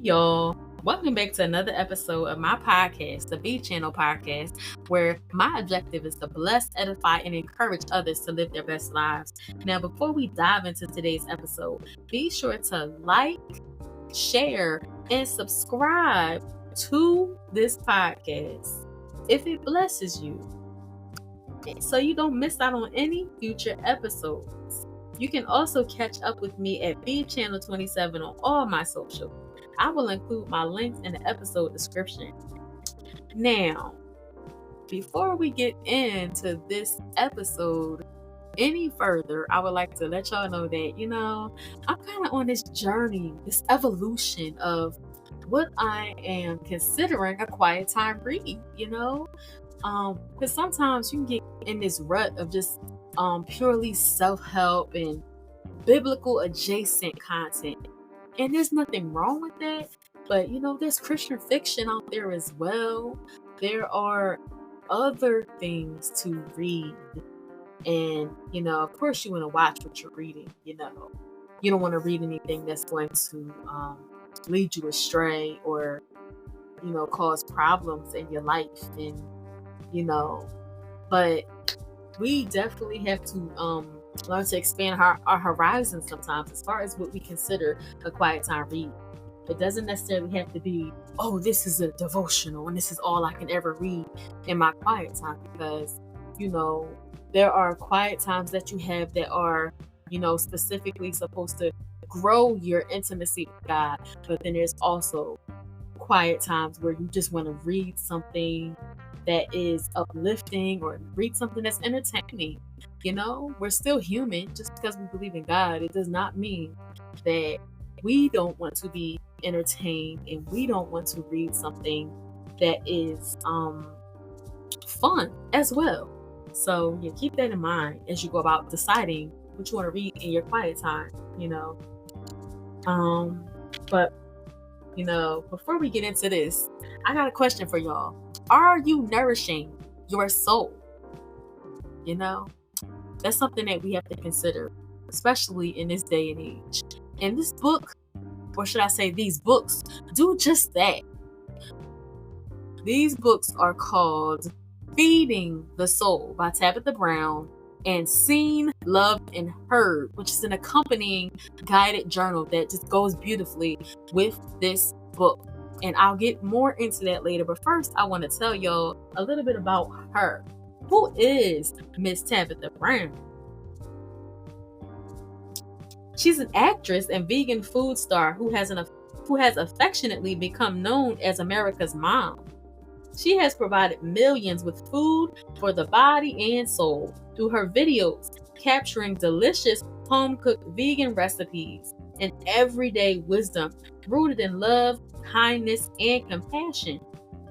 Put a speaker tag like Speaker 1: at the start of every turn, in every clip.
Speaker 1: y'all. Welcome back to another episode of my podcast, the B Channel podcast, where my objective is to bless, edify, and encourage others to live their best lives. Now, before we dive into today's episode, be sure to like, share, and subscribe to this podcast if it blesses you, so you don't miss out on any future episodes. You can also catch up with me at B Channel 27 on all my socials. I will include my links in the episode description. Now, before we get into this episode any further, I would like to let y'all know that, I'm kind of on this journey, this evolution of what I am considering a quiet time read, because sometimes you can get in this rut of just purely self-help and biblical adjacent content. And there's nothing wrong with that, but there's Christian fiction out there as well. There are other things to read. And, of course you want to watch what you're reading, You don't want to read anything that's going to lead you astray or, cause problems in your life. And, but we definitely have to learn to expand our horizons sometimes as far as what we consider a quiet time read. It doesn't necessarily have to be, this is a devotional and this is all I can ever read in my quiet time, because, there are quiet times that you have that are, specifically supposed to grow your intimacy with God. But then there's also quiet times where you just want to read something that is uplifting or read something that's entertaining. We're still human. Just because we believe in God, it does not mean that we don't want to be entertained and we don't want to read something that is fun as well. So keep that in mind as you go about deciding what you want to read in your quiet time, But before we get into this, I got a question for y'all. Are you nourishing your soul? That's something that we have to consider, especially in this day and age. And this book, or should I say these books, do just that. These books are called Feeding the Soul by Tabitha Brown and Seen, Loved, and Heard, which is an accompanying guided journal that just goes beautifully with this book. And I'll get more into that later. But first, I want to tell y'all a little bit about her. Who is Miss Tabitha Brown? She's an actress and vegan food star who has affectionately become known as America's mom. She has provided millions with food for the body and soul through her videos, capturing delicious home-cooked vegan recipes and everyday wisdom rooted in love, kindness, and compassion.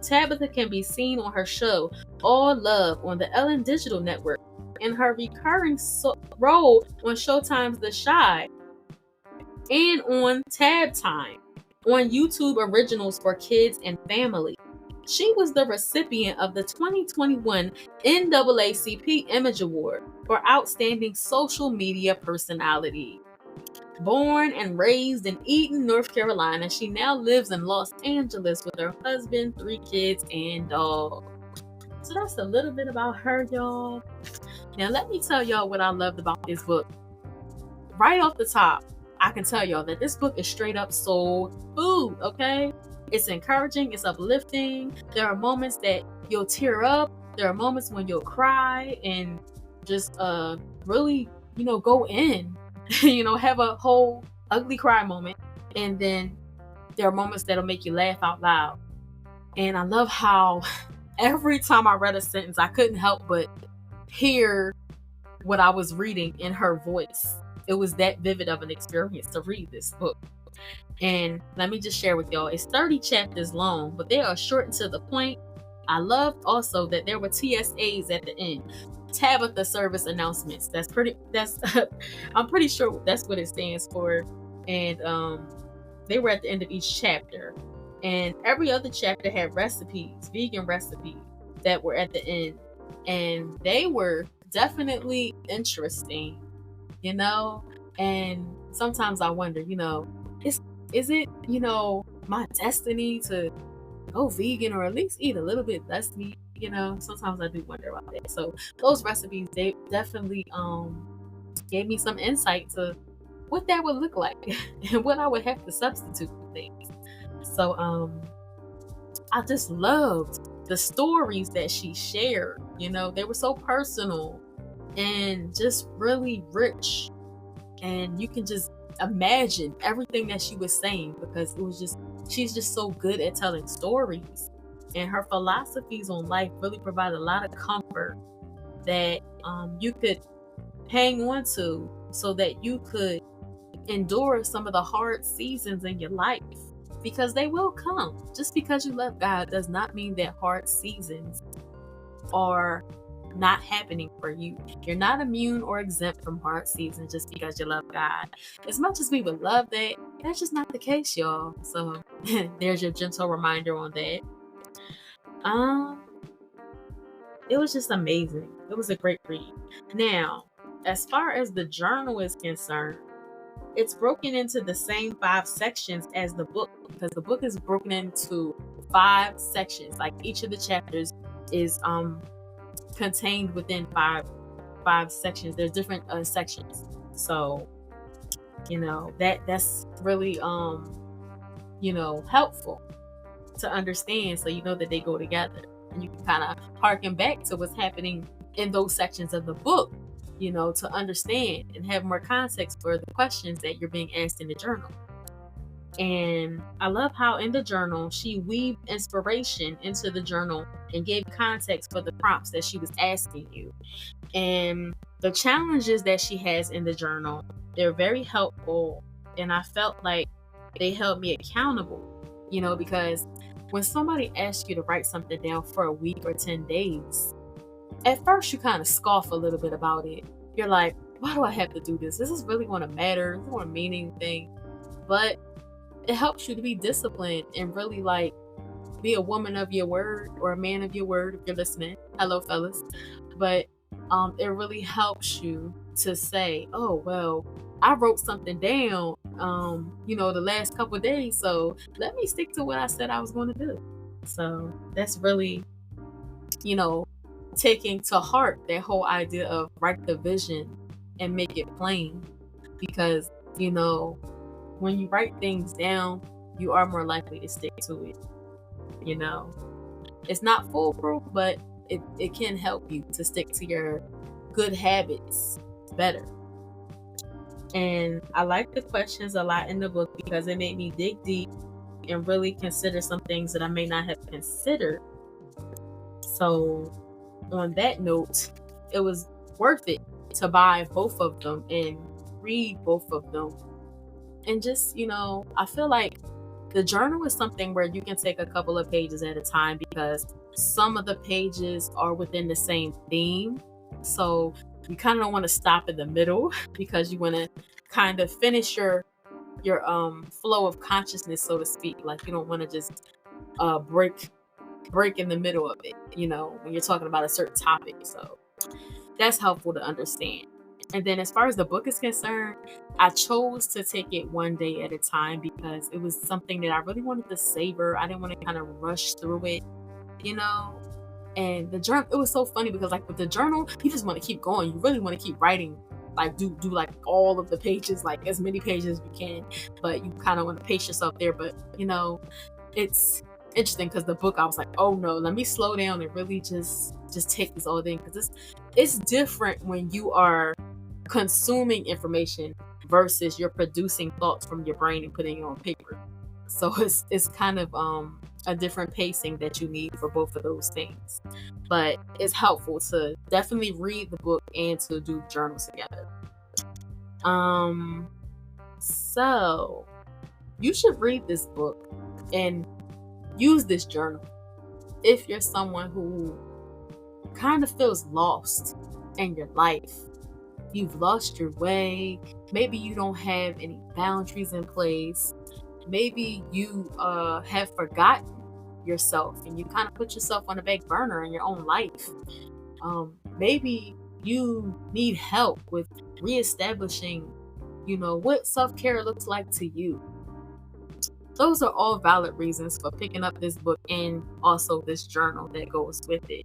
Speaker 1: Tabitha can be seen on her show All Love on the Ellen Digital Network and her recurring role on Showtime's The Chi and on Tab Time on YouTube Originals for Kids and Family. She was the recipient of the 2021 NAACP Image Award for Outstanding Social Media Personality. Born and raised in Eaton, North Carolina, she now lives in Los Angeles with her husband, 3 kids, and dog. So that's a little bit about her, y'all. Now let me tell y'all what I loved about this book. Right off the top, I can tell y'all that this book is straight up soul food, okay? It's encouraging, it's uplifting. There are moments that you'll tear up. There are moments when you'll cry and just really, go in. Have a whole ugly cry moment. And then there are moments that'll make you laugh out loud. And I love how every time I read a sentence, I couldn't help but hear what I was reading in her voice. It was that vivid of an experience to read this book. And let me just share with y'all, it's 30 chapters long, but they are short and to the point. I loved also that there were TSAs at the end. Tabitha service announcements. I'm pretty sure that's what it stands for. And they were at the end of each chapter. And every other chapter had recipes, vegan recipes that were at the end. And they were definitely interesting, and sometimes I wonder, is it, my destiny to go vegan or at least eat a little bit less meat? Sometimes I do wonder about that. So those recipes, they definitely gave me some insight to what that would look like and what I would have to substitute for things. So I just loved the stories that she shared. They were so personal and just really rich, and you can just imagine everything that she was saying, because she's just so good at telling stories, and her philosophies on life really provide a lot of comfort that you could hang on to, so that you could endure some of the hard seasons in your life, because they will come. Just because you love God does not mean that hard seasons are not happening for you. You're not immune or exempt from hard seasons just because you love God. As much as we would love that, that's just not the case, y'all. So there's your gentle reminder on that. It was just amazing. It was a great read. Now, as far as the journal is concerned, it's broken into the same 5 sections as the book, because the book is broken into 5 sections. Like each of the chapters is contained within five sections. There's different sections. So, that's really helpful to understand, so you know that they go together, and you can kind of harken back to what's happening in those sections of the book, to understand and have more context for the questions that you're being asked in the journal. And I love how in the journal she weaved inspiration into the journal and gave context for the prompts that she was asking you. And the challenges that she has in the journal, they're very helpful, and I felt like they held me accountable, because when somebody asks you to write something down for a week or 10 days, at first you kind of scoff a little bit about it. You're like, why do I have to do this? This is really going to matter. It's going to mean anything. But it helps you to be disciplined and really be a woman of your word, or a man of your word if you're listening. Hello, fellas. But it really helps you to say, oh, well, I wrote something down, the last couple of days. So let me stick to what I said I was going to do. So that's really, taking to heart that whole idea of write the vision and make it plain, because when you write things down, you are more likely to stick to it. It's not foolproof, but it can help you to stick to your good habits better. And I like the questions a lot in the book, because it made me dig deep and really consider some things that I may not have considered. So on that note, it was worth it to buy both of them and read both of them. And just, I feel like the journal is something where you can take a couple of pages at a time, because some of the pages are within the same theme. So you kind of don't want to stop in the middle, because you want to kind of finish your flow of consciousness, so to speak. Like, you don't want to just break in the middle of it, when you're talking about a certain topic. So that's helpful to understand. And then as far as the book is concerned, I chose to take it one day at a time, because it was something that I really wanted to savor. I didn't want to kind of rush through it, And the journal, it was so funny, because with the journal, you just want to keep going. You really want to keep writing, do all of the pages, as many pages as you can, but you kind of want to pace yourself there. But it's interesting, because the book, I was like, oh no, let me slow down and really just take this all in, because it's different when you are consuming information versus you're producing thoughts from your brain and putting it on paper. So it's kind of a different pacing that you need for both of those things. But it's helpful to definitely read the book and to do journals together. So you should read this book and use this journal if you're someone who kind of feels lost in your life. You've lost your way. Maybe you don't have any boundaries in place. Maybe you have forgotten yourself and you kind of put yourself on the back burner in your own life. Maybe you need help with reestablishing, what self-care looks like to you. those are all valid reasons for picking up this book and also this journal that goes with it.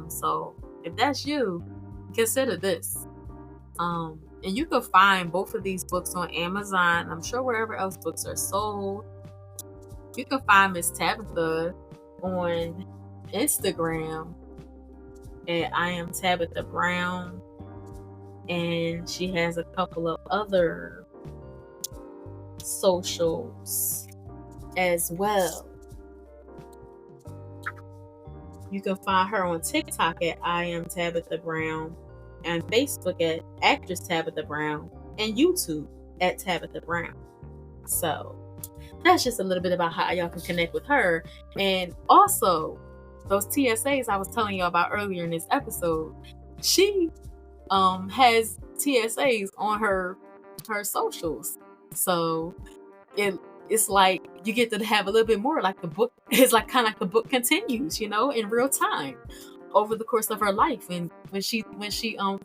Speaker 1: So if that's you, consider this. And you can find both of these books on Amazon. I'm sure wherever else books are sold. You can find Miss Tabitha on Instagram at I am Tabitha Brown. And she has a couple of other socials as well. You can find her on TikTok at I am Tabitha Brown, and Facebook at ActressTabithaBrown, and YouTube at Tabitha Brown. So that's just a little bit about how y'all can connect with her. And also those TSAs I was telling you about earlier in this episode, she has TSAs on her socials. So it's like you get to have a little bit more, like the book is like kind of like the book continues, in real time over the course of her life. And when she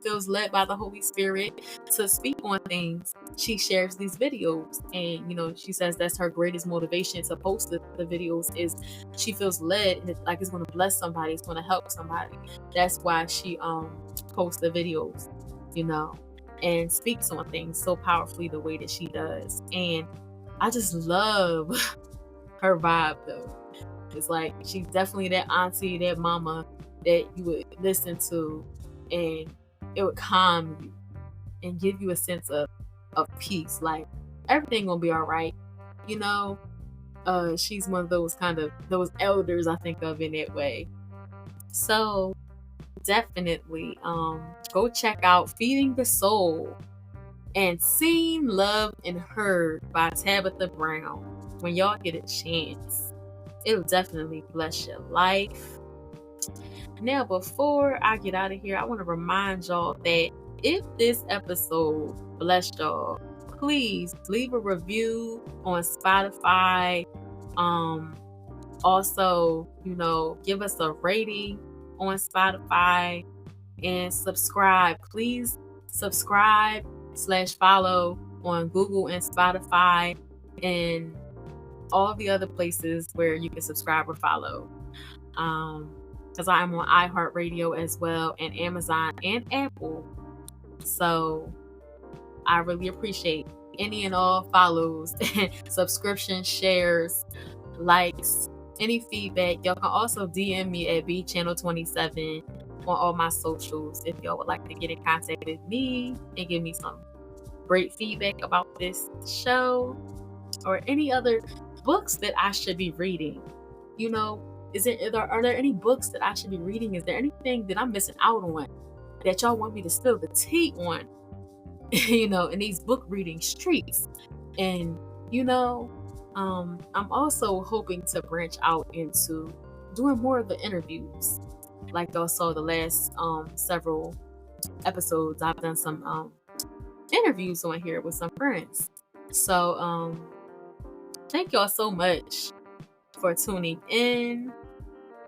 Speaker 1: feels led by the Holy Spirit to speak on things, she shares these videos. And she says that's her greatest motivation to post the videos, is she feels led, like it's going to bless somebody, it's going to help somebody. That's why she posts the videos, and speaks on things so powerfully the way that she does. And I just love her vibe, though. It's like she's definitely that auntie, that mama that you would listen to, and it would calm you and give you a sense of peace. Like everything gonna be all right, She's one of those those elders I think of in that way. So definitely go check out Feeding the Soul and Seen, Loved, and Heard by Tabitha Brown when y'all get a chance. It'll definitely bless your life. Now, before I get out of here, I want to remind y'all that if this episode blessed y'all, please leave a review on Spotify. Also, give us a rating on Spotify and subscribe. Please subscribe / follow on Google and Spotify and all the other places where you can subscribe or follow. Because I am on iHeartRadio as well, and Amazon and Apple. So I really appreciate any and all follows, subscriptions, shares, likes, any feedback. Y'all can also DM me at bchannel27 on all my socials if y'all would like to get in contact with me and give me some great feedback about this show or any other books that I should be reading. Are there any books that I should be reading? Is there anything that I'm missing out on that y'all want me to spill the tea on, in these book reading streets? And, I'm also hoping to branch out into doing more of the interviews. Like y'all saw the last several episodes, I've done some interviews on here with some friends. So thank y'all so much for tuning in,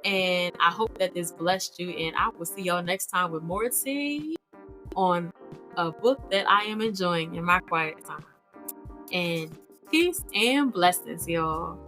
Speaker 1: and I hope that this blessed you, and I will see y'all next time with more tea on a book that I am enjoying in my quiet time. And peace and blessings, y'all.